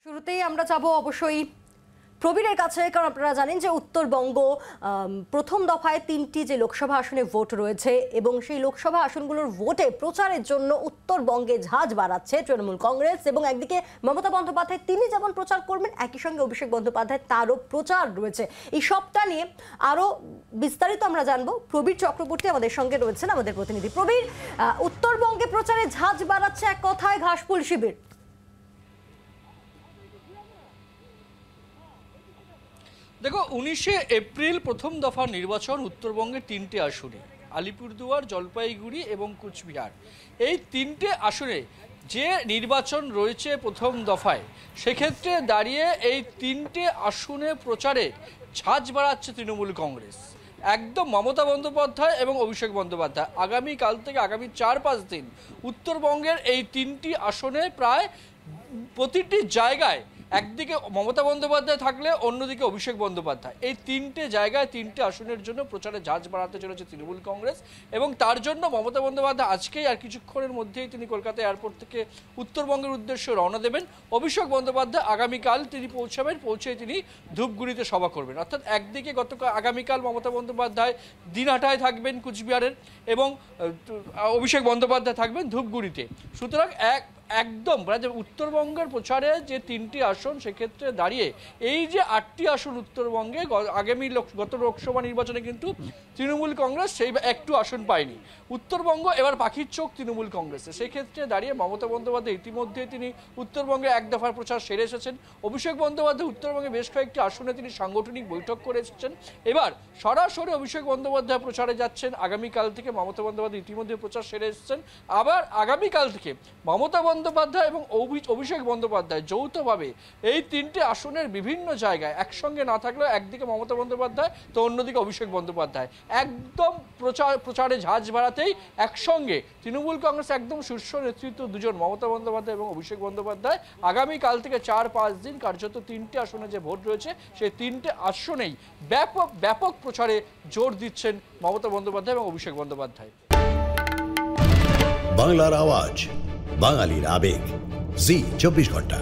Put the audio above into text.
শুরুতেই আমরা যাব অবশ্যই প্রবীরের কাছে, কারণ আপনারা জানেন যে উত্তরবঙ্গ প্রথম দফায় ৩টি যে লোকসভা আসনে ভোট রয়েছে এবং সেই লোকসভা আসনগুলোর ভোটে প্রচারের জন্য উত্তরবঙ্গে ঝাঁজ বাড়াচ্ছে তৃণমূল কংগ্রেস। এবং একদিকে মমতা বন্দ্যোপাধ্যায় তিনি যেমন প্রচার করবেন, একই সঙ্গে অভিষেক বন্দ্যোপাধ্যায় তারও প্রচার রয়েছে। এই সবটা নিয়ে আরও বিস্তারিত আমরা জানবো। প্রবীর চক্রবর্তী আমাদের সঙ্গে রয়েছেন, আমাদের প্রতিনিধি। প্রবীর, উত্তরবঙ্গে প্রচারে ঝাঁজ বাড়াচ্ছে এক কথায় ঘাসফুল শিবির। দেখো, 19শে এপ্রিল প্রথম দফা নির্বাচন উত্তরবঙ্গের 3টে আসনে, আলিপুরদুয়ার, জলপাইগুড়ি এবং কুচবিহার। এই 3টে আসনে যে নির্বাচন রয়েছে প্রথম দফায়, সেক্ষেত্রে দাঁড়িয়ে এই 3টে আসনে প্রচারে ঝাঁজ বাড়াচ্ছে তৃণমূল কংগ্রেস। একদম মমতা বন্দ্যোপাধ্যায় এবং অভিষেক বন্দ্যোপাধ্যায় আগামীকাল থেকে আগামী 4-5 দিন উত্তরবঙ্গের এই 3টি আসনে প্রায় প্রতিটি জায়গায় একদিকে মমতা বন্দ্যোপাধ্যায় থাকলে অন্যদিকে অভিষেক বন্দ্যোপাধ্যায়, এই 3টে জায়গায় 3টে আসনের জন্য প্রচারে ঝাঁজ বাড়াতে চলেছে তৃণমূল কংগ্রেস। এবং তার জন্য মমতা বন্দ্যোপাধ্যায় আজকেই আর কিছুক্ষণের মধ্যেই তিনি কলকাতা এয়ারপোর্ট থেকে উত্তরবঙ্গের উদ্দেশ্যে রওনা দেবেন। অভিষেক বন্দ্যোপাধ্যায় আগামীকাল তিনি পৌঁছাবেন, পৌঁছে তিনি ধূপগুড়িতে সভা করবেন। অর্থাৎ একদিকে আগামীকাল মমতা বন্দ্যোপাধ্যায় দিনহাটায় থাকবেন কুচবিহারের, এবং অভিষেক বন্দ্যোপাধ্যায় থাকবেন ধূপগুড়িতে। সুতরাং একদম উত্তরবঙ্গের প্রচারে যে 3টি আসন, সেক্ষেত্রে দাঁড়িয়ে এই যে 8টি আসন উত্তরবঙ্গে আগামী গত লোকসভা নির্বাচনে কিন্তু তৃণমূল কংগ্রেস সেই একটু আসন পায়নি। উত্তরবঙ্গ এবার পাখির চোখ তৃণমূল কংগ্রেসে। সেক্ষেত্রে দাঁড়িয়ে মমতা বন্দ্যোপাধ্যায় ইতিমধ্যে তিনি উত্তরবঙ্গে এক দফার প্রচার সেরে এসেছেন। অভিষেক বন্দ্যোপাধ্যায় উত্তরবঙ্গে বেশ কয়েকটি আসনে তিনি সাংগঠনিক বৈঠক করে এসেছেন। এবার সরাসরি অভিষেক বন্দ্যোপাধ্যায় প্রচারে যাচ্ছেন আগামীকাল থেকে। মমতা বন্দ্যোপাধ্যায় ইতিমধ্যে প্রচার সেরে এসেছেন। আবার আগামীকাল থেকে মমতা বন্দ্যোপাধ্যায় এবং অভিষেক বন্দ্যোপাধ্যায় যৌথভাবে এই 3টে আসনের বিভিন্ন জায়গায় একসঙ্গে না থাকলেও একদিকে মমতা বন্দ্যোপাধ্যায় তো অন্যদিকে অভিষেক বন্দ্যোপাধ্যায় একদম প্রচারে ঝাঁজ বাড়াতেই একসঙ্গে তৃণমূল কংগ্রেস একদম শীর্ষ নেতৃত্ব দুজন মমতা বন্দ্যোপাধ্যায় এবং অভিষেক বন্দ্যোপাধ্যায় আগামীকাল থেকে 4-5 দিন কার্যত 3টে আসনে যে ভোট রয়েছে সেই 3টে আসনেই ব্যাপক প্রচারে জোর দিচ্ছেন মমতা বন্দ্যোপাধ্যায় এবং অভিষেক বন্দ্যোপাধ্যায়। বাংলার আওয়াজ, বাঙালির আবেগ, জি 24 ঘন্টা।